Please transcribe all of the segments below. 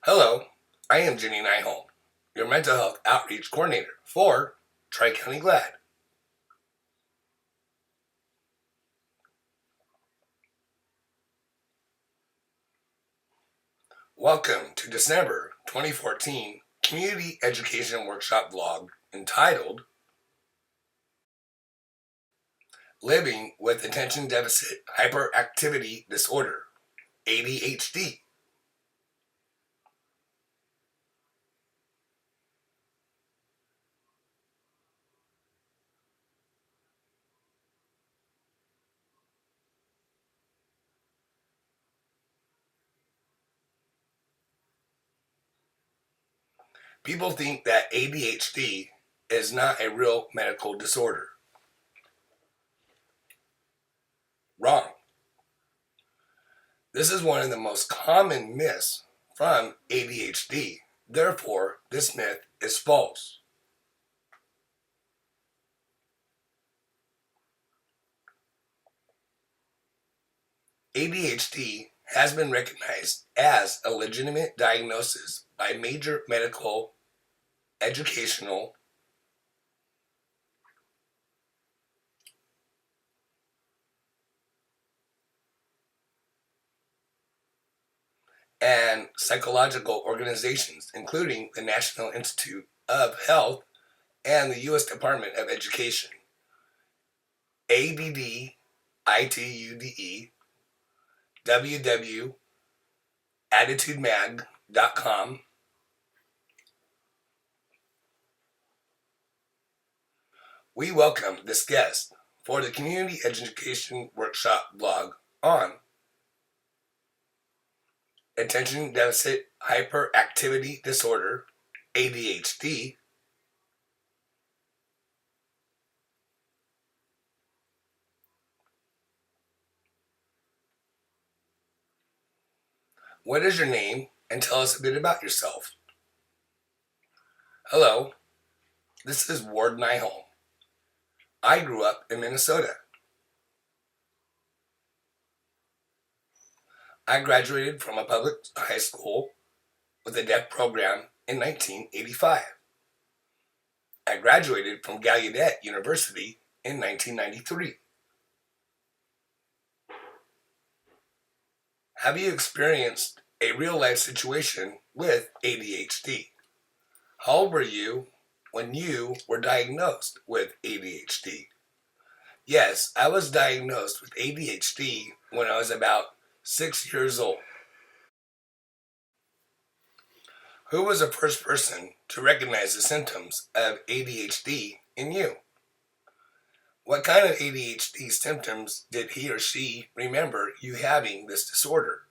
Hello, I am Jenny Nyholm, your mental health outreach coordinator for Tri-County Glad. Welcome to December 2014 Community Education Workshop vlog entitled Living with Attention Deficit Hyperactivity Disorder, ADHD. People think that ADHD is not a real medical disorder. Wrong. This is one of the most common myths from ADHD. Therefore, this myth is false. ADHD has been recognized as a legitimate diagnosis by major medical, educational, and psychological organizations, including the National Institute of Health and the U.S. Department of Education. ADDITUDE, www.attitudemag.com. We welcome this guest for the Community Education Workshop blog on Attention Deficit Hyperactivity Disorder, ADHD. What is your name, and tell us a bit about yourself? Hello, this is Ward Nyholm. I grew up in Minnesota. I graduated from a public high school with a deaf program in 1985. I graduated from Gallaudet University in 1993. Have you experienced a real-life situation with ADHD? How old were you when you were diagnosed with ADHD? Yes, I was diagnosed with ADHD when I was about 6 years old. Who was the first person to recognize the symptoms of ADHD in you? What kind of ADHD symptoms did he or she remember you having this disorder?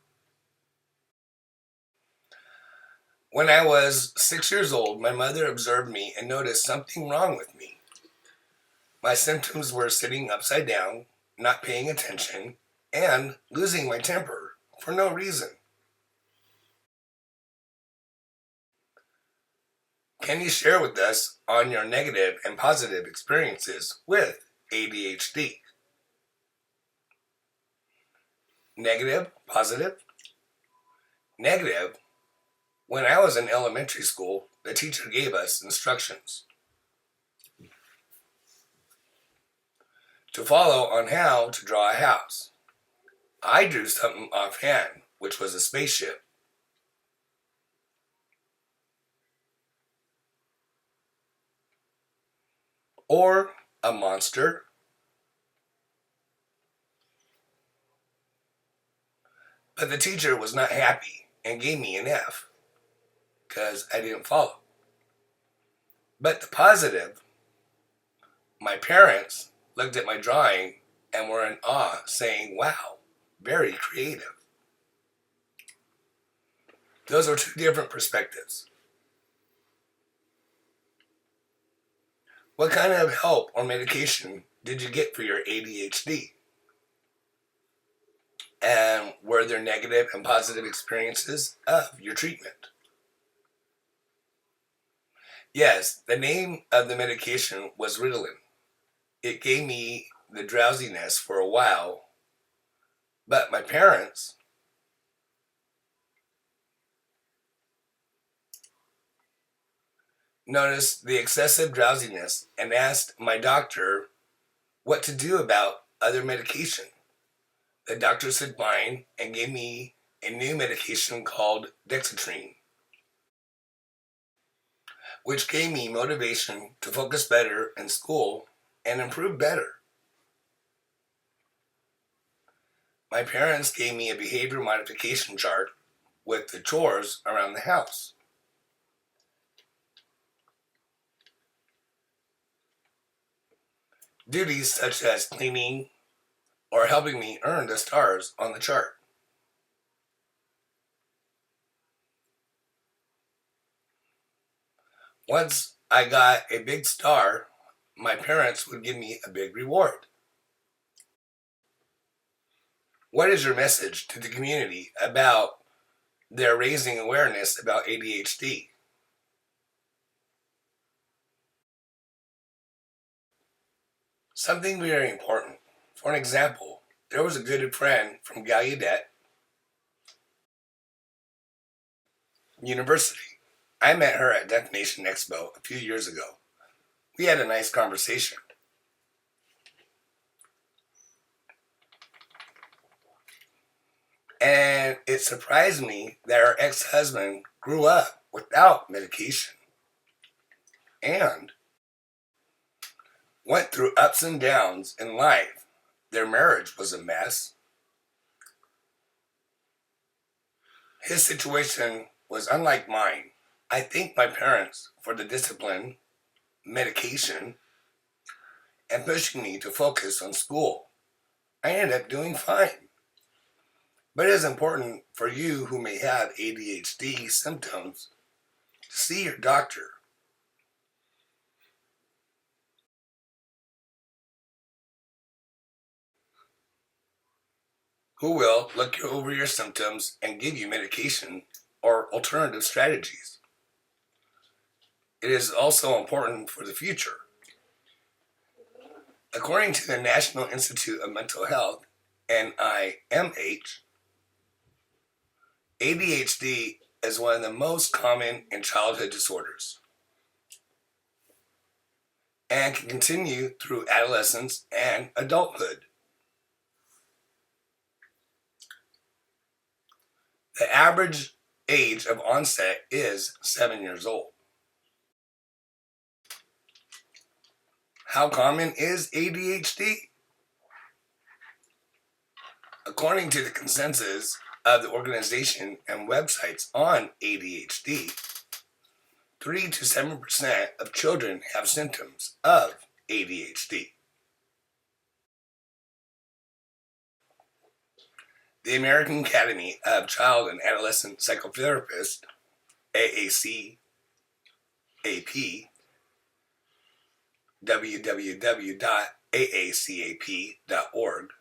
When I was 6 years old, my mother observed me and noticed something wrong with me. My symptoms were sitting upside down, not paying attention, and losing my temper for no reason. Can you share with us on your negative and positive experiences with ADHD? Negative, positive? Negative. When I was in elementary school, the teacher gave us instructions to follow on how to draw a house. I drew something offhand, which was a spaceship. Or a monster. But the teacher was not happy and gave me an F because I didn't follow. But the positive, my parents looked at my drawing and were in awe, saying, "Wow, very creative." Those are two different perspectives. What kind of help or medication did you get for your ADHD? And were there negative and positive experiences of your treatment? Yes, the name of the medication was Ritalin. It gave me the drowsiness for a while, but my parents noticed the excessive drowsiness and asked my doctor what to do about other medication. The doctor said fine and gave me a new medication called dexatrine, which gave me motivation to focus better in school and improve better. My parents gave me a behavior modification chart with the chores around the house. Duties such as cleaning or helping me earn the stars on the chart. Once I got a big star, my parents would give me a big reward. What is your message to the community about their raising awareness about ADHD? Something very important. For an example, there was a good friend from Gallaudet University. I met her at Definition Expo a few years ago. We had a nice conversation. And it surprised me that her ex-husband grew up without medication and went through ups and downs in life. Their marriage was a mess. His situation was unlike mine. I thank my parents for the discipline, medication, and pushing me to focus on school. I ended up doing fine. But it is important for you who may have ADHD symptoms to see your doctor. Who will look over your symptoms and give you medication or alternative strategies. It is also important for the future. According to the National Institute of Mental Health, NIMH, ADHD is one of the most common in childhood disorders and can continue through adolescence and adulthood. The average age of onset is 7 years old. How common is ADHD? According to the consensus of the organization and websites on ADHD, 3 to 7% of children have symptoms of ADHD. The American Academy of Child and Adolescent Psychotherapists, AACAP, www.aacap.org,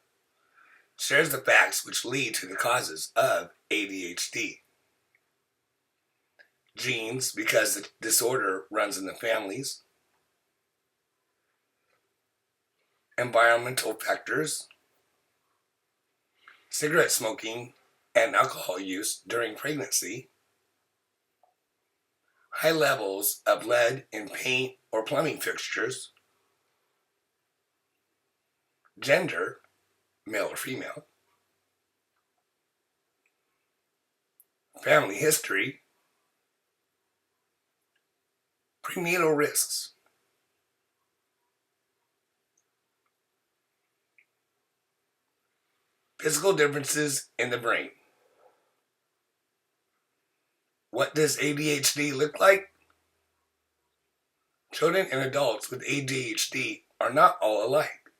shares the facts which lead to the causes of ADHD. Genes, because the disorder runs in the families. Environmental factors. Cigarette smoking and alcohol use during pregnancy. High levels of lead in paint or plumbing fixtures. Gender, male or female. Family history. Prenatal risks. Physical differences in the brain. What does ADHD look like? Children and adults with ADHD are not all alike.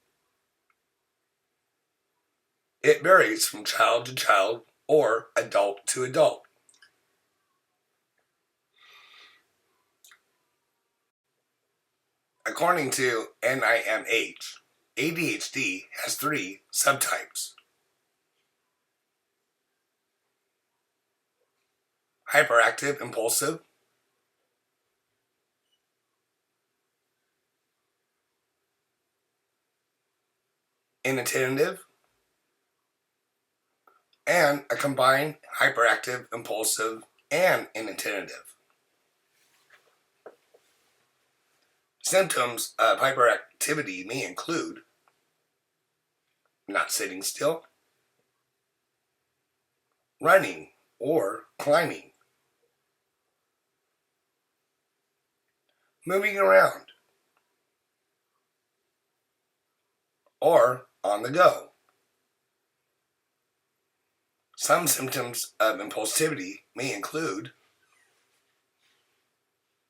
It varies from child to child or adult to adult. According to NIMH, ADHD has 3 subtypes: hyperactive impulsive, inattentive, and a combined hyperactive, impulsive, and inattentive. Symptoms of hyperactivity may include not sitting still, running or climbing, moving around, or on the go. Some symptoms of impulsivity may include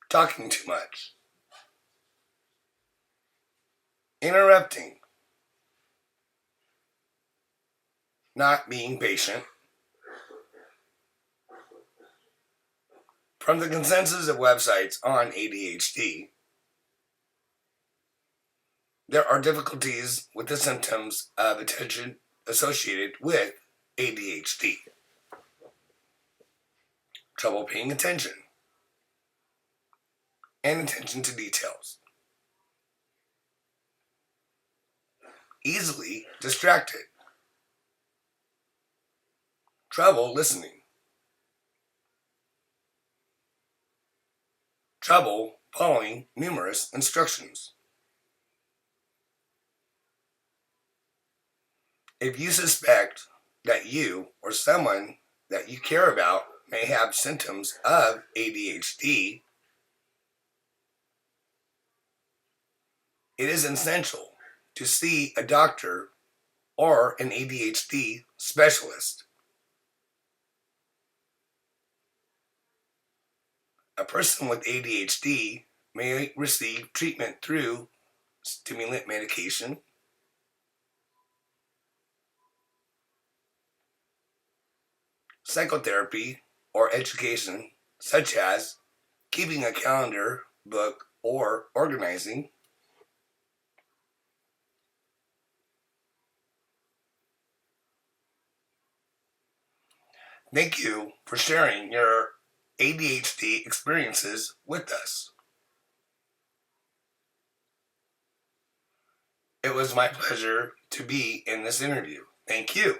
talking too much, interrupting, not being patient. From the consensus of websites on ADHD, there are difficulties with the symptoms of attention associated with ADHD. Trouble paying attention and attention to details. Easily distracted. Trouble listening. Trouble following numerous instructions. If you suspect that you or someone that you care about may have symptoms of ADHD, it is essential to see a doctor or an ADHD specialist. A person with ADHD may receive treatment through stimulant medication, psychotherapy, or education, such as keeping a calendar, book, or organizing. Thank you for sharing your ADHD experiences with us. It was my pleasure to be in this interview. Thank you.